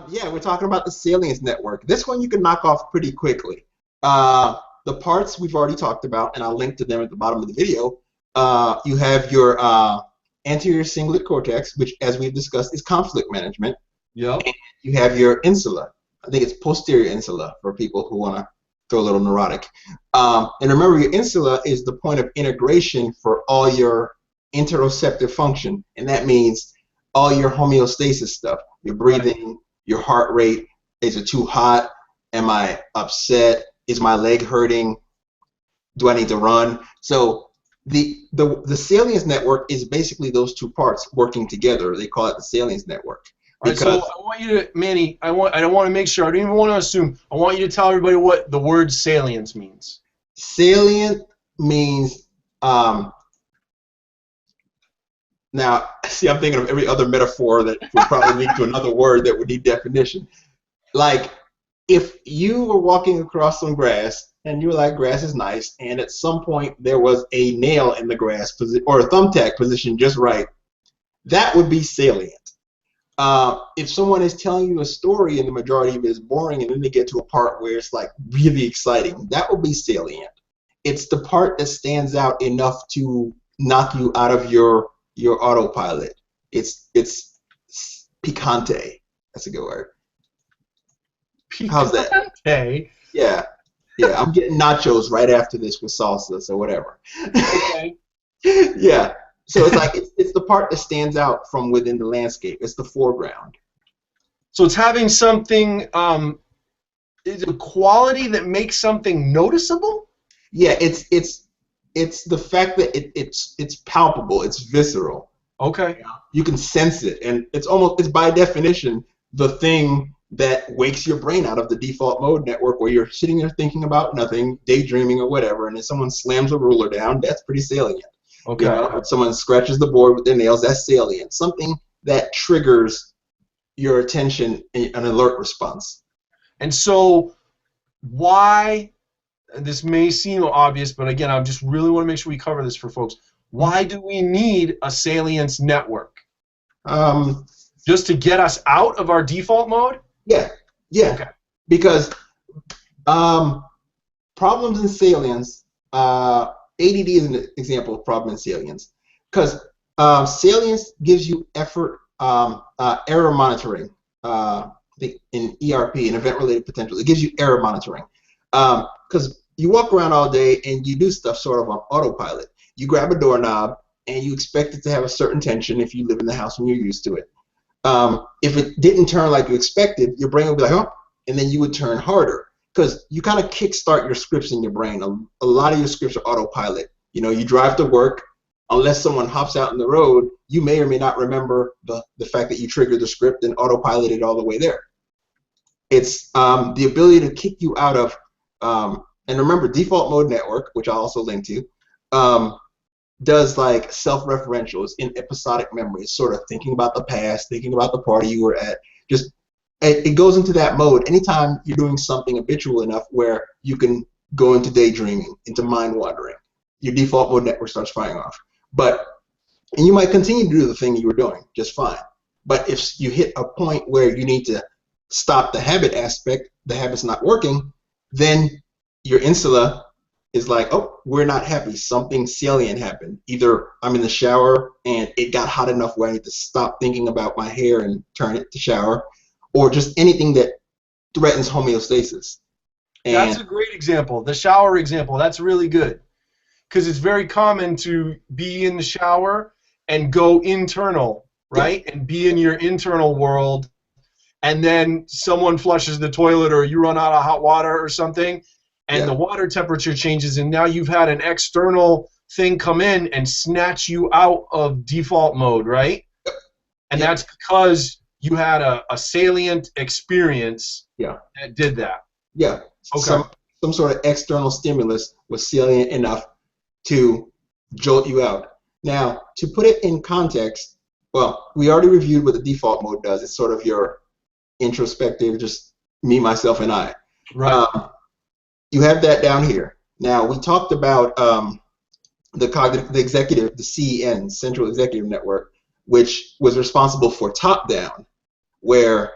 Yeah, we're talking about the Salience Network. This one you can knock off pretty quickly. The parts we've already talked about, and I'll link to them at the bottom of the video. You have your anterior cingulate cortex, which, as we've discussed, is conflict management. Yep. And you have your insula. I think it's posterior insula for people who want to go a little neurotic. And remember, your insula is the point of integration for all your interoceptive function, and that means all your homeostasis stuff. Your breathing, your heart rate. Is it too hot? Am I upset? Is my leg hurting? Do I need to run? So the Salience Network is basically those two parts working together. They call it the Salience Network. All right, so I want you to, Manny, I don't want to make sure, I don't even want to assume, I want you to tell everybody what the word salience means. Salient means, now, see, I'm thinking of every other metaphor that would probably lead to another word that would need definition. Like, if you were walking across some grass and you were like, grass is nice, and at some point there was a nail in the grass or a thumbtack position just right, that would be salient. If someone is telling you a story and the majority of it is boring, and then they get to a part where it's like really exciting, that would be salient. It's the part that stands out enough to knock you out of your autopilot. It's picante. That's a good word. Picante? How's that? Yeah. Yeah, I'm getting nachos right after this with salsa, so whatever. Okay. Yeah. So it's like it's the part that stands out from within the landscape. It's the foreground. So it's having something, is a quality that makes something noticeable? Yeah, it's the fact that it's palpable, it's visceral. Okay. You can sense it, and it's by definition the thing that wakes your brain out of the default mode network where you're sitting there thinking about nothing, daydreaming or whatever, and if someone slams a ruler down, that's pretty salient. Okay. You know, if someone scratches the board with their nails, that's salient. Something that triggers your attention, an alert response. And so why, this may seem obvious, but again, I just really want to make sure we cover this for folks. Why do we need a salience network? Just to get us out of our default mode? Yeah. Okay. Because problems in salience, ADD is an example of problem in salience, because salience gives you error monitoring. In ERP, in event-related potential, it gives you error monitoring. Because you walk around all day and you do stuff sort of on autopilot. You grab a doorknob and you expect it to have a certain tension if you live in the house and you're used to it. If it didn't turn like you expected, your brain would be like, oh, and then you would turn harder. Because you kind of kickstart your scripts in your brain. A lot of your scripts are autopilot. You know, you drive to work, unless someone hops out in the road, you may or may not remember the fact that you triggered the script and autopiloted all the way there. It's the ability to kick you out of, and remember, default mode network, which I'll also link to, does like self-referentials in episodic memory, sort of thinking about the past, thinking about the party you were at, just it goes into that mode anytime you're doing something habitual enough where you can go into daydreaming, into mind wandering. Your default mode network starts firing off. And you might continue to do the thing you were doing just fine. But if you hit a point where you need to stop the habit aspect, the habit's not working, then your insula is like, oh, we're not happy. Something salient happened. Either I'm in the shower and it got hot enough where I need to stop thinking about my hair and turn it to shower, or just anything that threatens homeostasis. And that's a great example. The shower example, that's really good. Because it's very common to be in the shower and go internal, right? Yeah. And be in your internal world, and then someone flushes the toilet or you run out of hot water or something, and the water temperature changes, and now you've had an external thing come in and snatch you out of default mode, right? And that's because you had a salient experience that did that. Yeah. Okay. Some sort of external stimulus was salient enough to jolt you out. Now, to put it in context, well, we already reviewed what the default mode does. It's sort of your introspective, just me, myself, and I. Right. You have that down here. Now, we talked about the executive, the CEN, Central Executive Network, which was responsible for top-down, where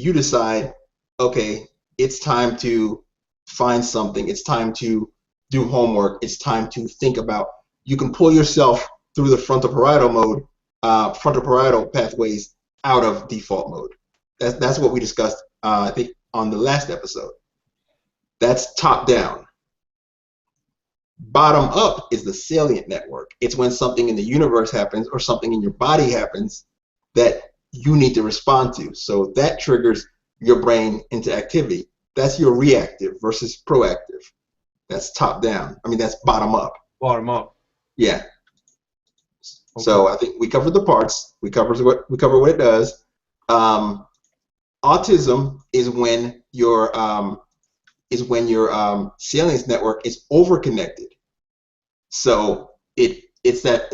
you decide, okay, it's time to find something, it's time to do homework, it's time to think about, you can pull yourself through the frontal parietal mode, frontal parietal pathways out of default mode. That's what we discussed, I think, on the last episode. That's top down. Bottom up is the salient network. It's when something in the universe happens or something in your body happens that you need to respond to. So that triggers your brain into activity. That's your reactive versus proactive. That's top down. I mean, that's bottom up. Bottom up. Yeah. Okay. So I think we covered the parts. We covered what it does. Autism is when your salience network is overconnected. So it's that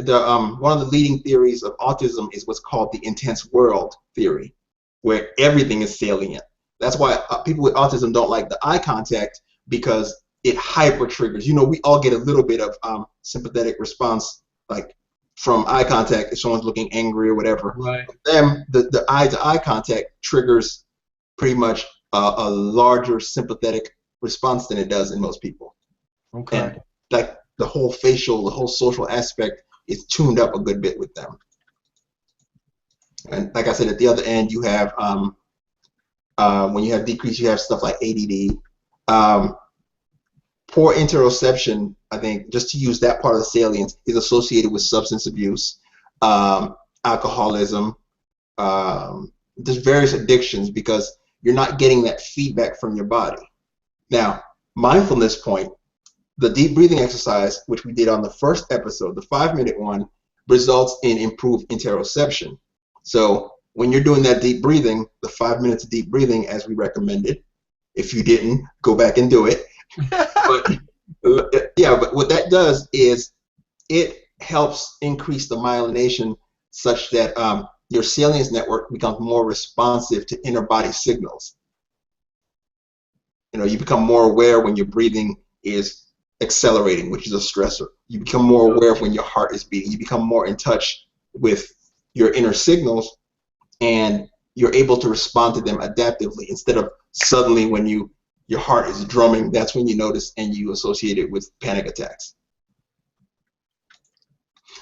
one of the leading theories of autism is what's called the intense world theory, where everything is salient. That's why people with autism don't like the eye contact, because it hyper triggers. You know, we all get a little bit of sympathetic response, like from eye contact if someone's looking angry or whatever. Right. For them, the eye-to-eye contact triggers pretty much a larger sympathetic response than it does in most people. Okay. And like the whole social aspect is tuned up a good bit with them. And like I said, at the other end, you have when you have decrease, you have stuff like ADD. Poor interoception, I think, just to use that part of the salience, is associated with substance abuse, alcoholism, just various addictions, because you're not getting that feedback from your body. Now, mindfulness point, the deep breathing exercise, which we did on the first episode, the 5-minute one, results in improved interoception. So when you're doing that deep breathing, the 5 minutes of deep breathing, as we recommended, if you didn't, go back and do it. But what that does is it helps increase the myelination such that your salience network becomes more responsive to inner body signals. You know, you become more aware when your breathing is accelerating, which is a stressor. You become more aware of when your heart is beating. You become more in touch with your inner signals, and you're able to respond to them adaptively, instead of suddenly when your heart is drumming, that's when you notice and you associate it with panic attacks.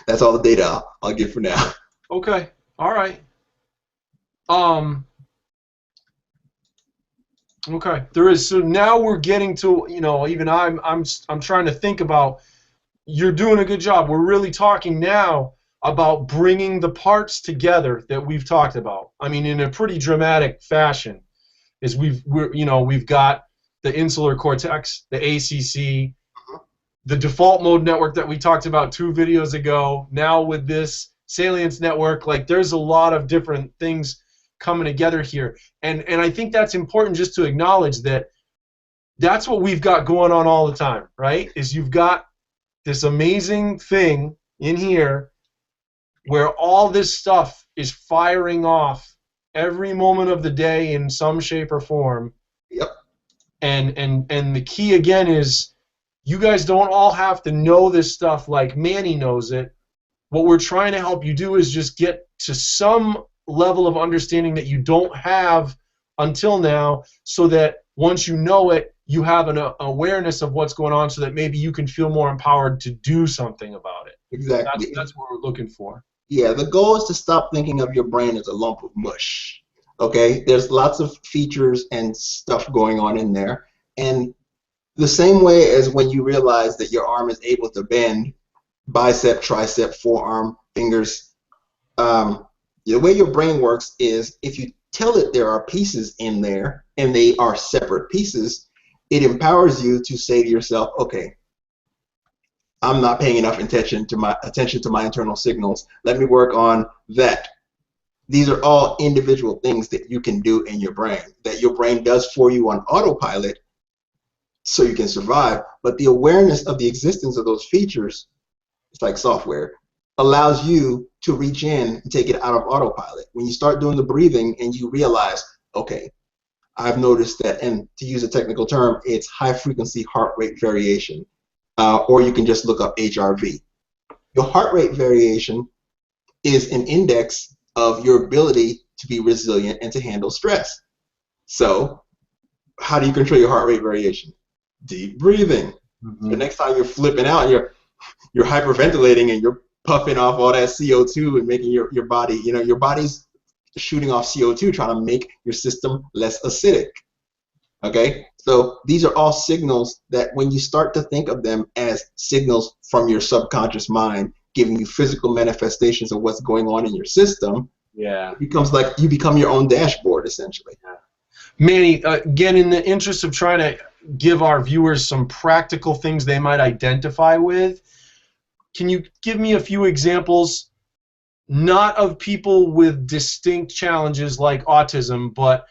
That's all the data I'll give for now. Okay. All right. Okay. So now we're getting to, you know, even I'm trying to think about, you're doing a good job. We're really talking now about bringing the parts together that we've talked about. I mean, in a pretty dramatic fashion, is we've got the insular cortex, the ACC, the default mode network that we talked about 2 videos ago. Now with this salience network, like, there's a lot of different things coming together here, and I think that's important just to acknowledge that that's what we've got going on all the time, right? Is you've got this amazing thing in here where all this stuff is firing off every moment of the day in some shape or form. Yep. And the key again is, you guys don't all have to know this stuff like Manny knows it. What we're trying to help you do is just get to some level of understanding that you don't have until now, so that once you know it, you have an awareness of what's going on, so that maybe you can feel more empowered to do something about it. Exactly. That's what we're looking for. Yeah, the goal is to stop thinking of your brain as a lump of mush. Okay, there's lots of features and stuff going on in there, and the same way as when you realize that your arm is able to bend, bicep, tricep, forearm, fingers, the way your brain works is, if you tell it there are pieces in there and they are separate pieces, it empowers you to say to yourself, okay, I'm not paying enough attention to my internal signals. Let me work on that. These are all individual things that you can do in your brain, that your brain does for you on autopilot so you can survive. But the awareness of the existence of those features, it's like software, allows you to reach in and take it out of autopilot. When you start doing the breathing and you realize, okay, I've noticed that, and to use a technical term, it's high frequency heart rate variation, or you can just look up HRV. Your heart rate variation is an index of your ability to be resilient and to handle stress. So how do you control your heart rate variation? Deep breathing. The next time you're flipping out and you're hyperventilating and you're puffing off all that CO2 and making your body, your body's shooting off CO2 trying to make your system less acidic. Okay? So these are all signals that when you start to think of them as signals from your subconscious mind giving you physical manifestations of what's going on in your system, it becomes like you become your own dashboard essentially. Manny, again, in the interest of trying to give our viewers some practical things they might identify with, can you give me a few examples, not of people with distinct challenges like autism, but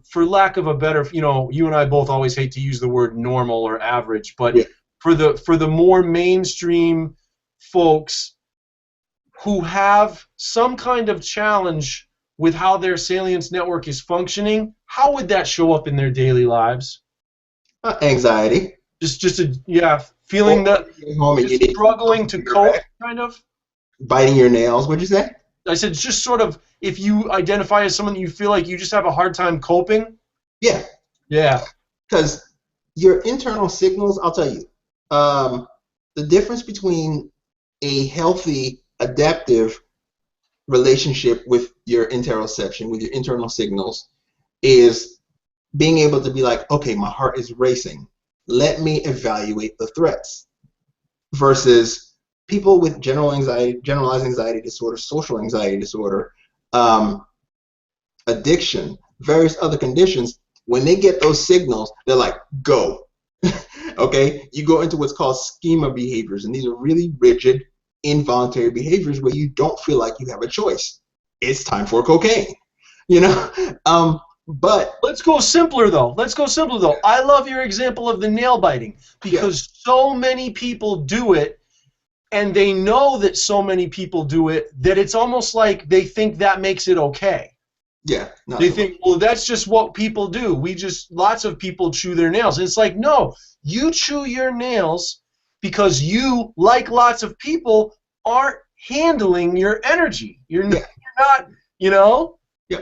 for lack of a better, you and I both always hate to use the word normal or average, but for the more mainstream folks who have some kind of challenge with how their Salience network is functioning, how would that show up in their daily lives? Anxiety. Feeling that just struggling to cope, kind of. Biting your nails, what'd you say? I said just sort of, if you identify as someone that you feel like you just have a hard time coping. Yeah. Yeah. Because your internal signals, I'll tell you, the difference between a healthy, adaptive relationship with your interoception, with your internal signals, is being able to be like, okay, my heart is racing. Let me evaluate the threats. Versus people with generalized anxiety disorder, social anxiety disorder, addiction, various other conditions, when they get those signals, they're like, go. Okay? You go into what's called schema behaviors, and these are really rigid, involuntary behaviors where you don't feel like you have a choice. It's time for cocaine. But let's go simpler though. I love your example of the nail biting because so many people do it, and they know that so many people do it that it's almost like they think that makes it okay. Yeah. They think, well, that's just what people do. Lots of people chew their nails. And it's like, no, you chew your nails because you, like lots of people, aren't handling your energy. You're not, Yeah.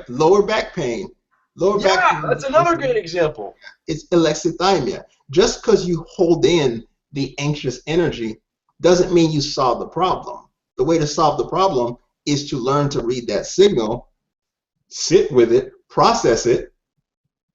Lower back pain. Back pain. That's another great example. It's alexithymia. Just because you hold in the anxious energy doesn't mean you solve the problem. The way to solve the problem is to learn to read that signal, sit with it, process it,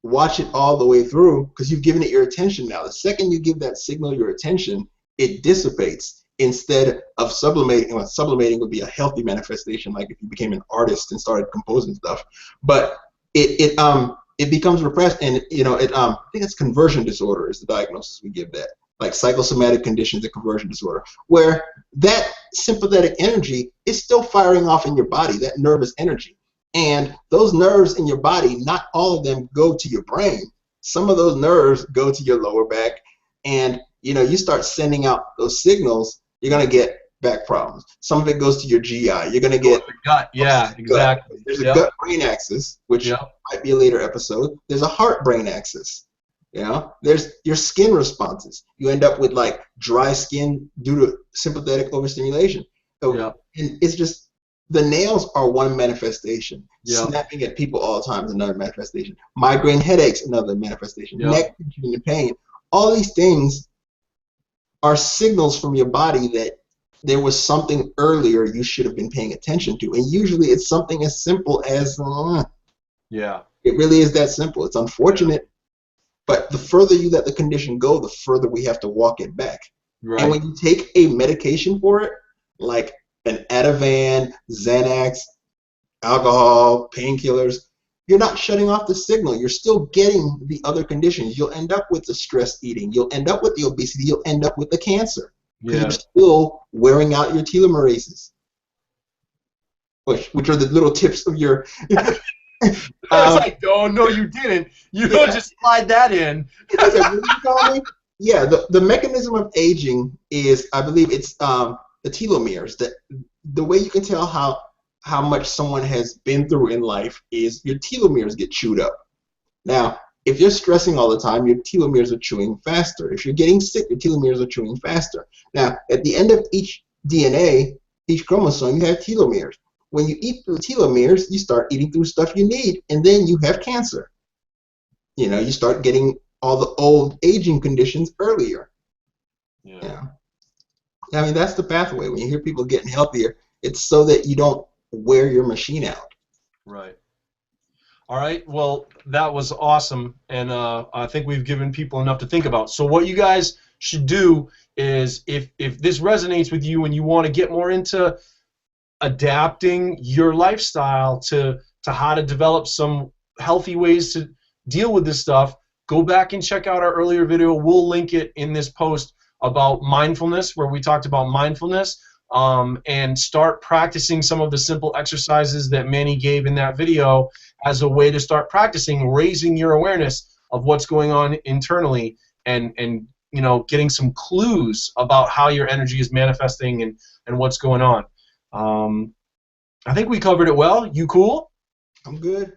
watch it all the way through, because you've given it your attention now. The second you give that signal your attention, it dissipates instead of sublimating. Well, sublimating would be a healthy manifestation, like if you became an artist and started composing stuff. But it becomes repressed, and I think it's conversion disorder is the diagnosis we give that. Like psychosomatic conditions of conversion disorder, where that sympathetic energy is still firing off in your body, that nervous energy. And those nerves in your body, not all of them go to your brain. Some of those nerves go to your lower back, and you start sending out those signals, you're going to get back problems. Some of it goes to your GI. You're going to get gut. Yeah, exactly. There's a gut-brain axis, which might be a later episode. There's a heart-brain axis. There's your skin responses. You end up with like dry skin due to sympathetic overstimulation. So, and it's just, the nails are one manifestation. Snapping at people all the time is another manifestation. Migraine headaches, another manifestation. Neck and pain. All these things are signals from your body that there was something earlier you should have been paying attention to. And usually it's something as simple as, it really is that simple. It's unfortunate. But the further you let the condition go, the further we have to walk it back. Right. And when you take a medication for it, like an Ativan, Xanax, alcohol, painkillers, you're not shutting off the signal. You're still getting the other conditions. You'll end up with the stress eating. You'll end up with the obesity. You'll end up with the cancer. You're still wearing out your telomerases, which are the little tips of your... I was like, oh, no, you didn't. You don't just slide that in. The mechanism of aging is, I believe it's the telomeres. The way you can tell how much someone has been through in life is your telomeres get chewed up. Now, if you're stressing all the time, your telomeres are chewing faster. If you're getting sick, your telomeres are chewing faster. Now, at the end of each DNA, each chromosome, you have telomeres. When you eat through telomeres, you start eating through stuff you need, and then you have cancer. you start getting all the old aging conditions earlier. Yeah. I mean, that's the pathway. When you hear people getting healthier, it's so that you don't wear your machine out. Right. All right. Well, that was awesome, and I think we've given people enough to think about. So what you guys should do is, if this resonates with you and you want to get more into adapting your lifestyle to how to develop some healthy ways to deal with this stuff, go back and check out our earlier video. We'll link it in this post about mindfulness, where we talked about mindfulness, and start practicing some of the simple exercises that Manny gave in that video as a way to start practicing raising your awareness of what's going on internally, and getting some clues about how your energy is manifesting and what's going on. I think we covered it well. You cool? I'm good.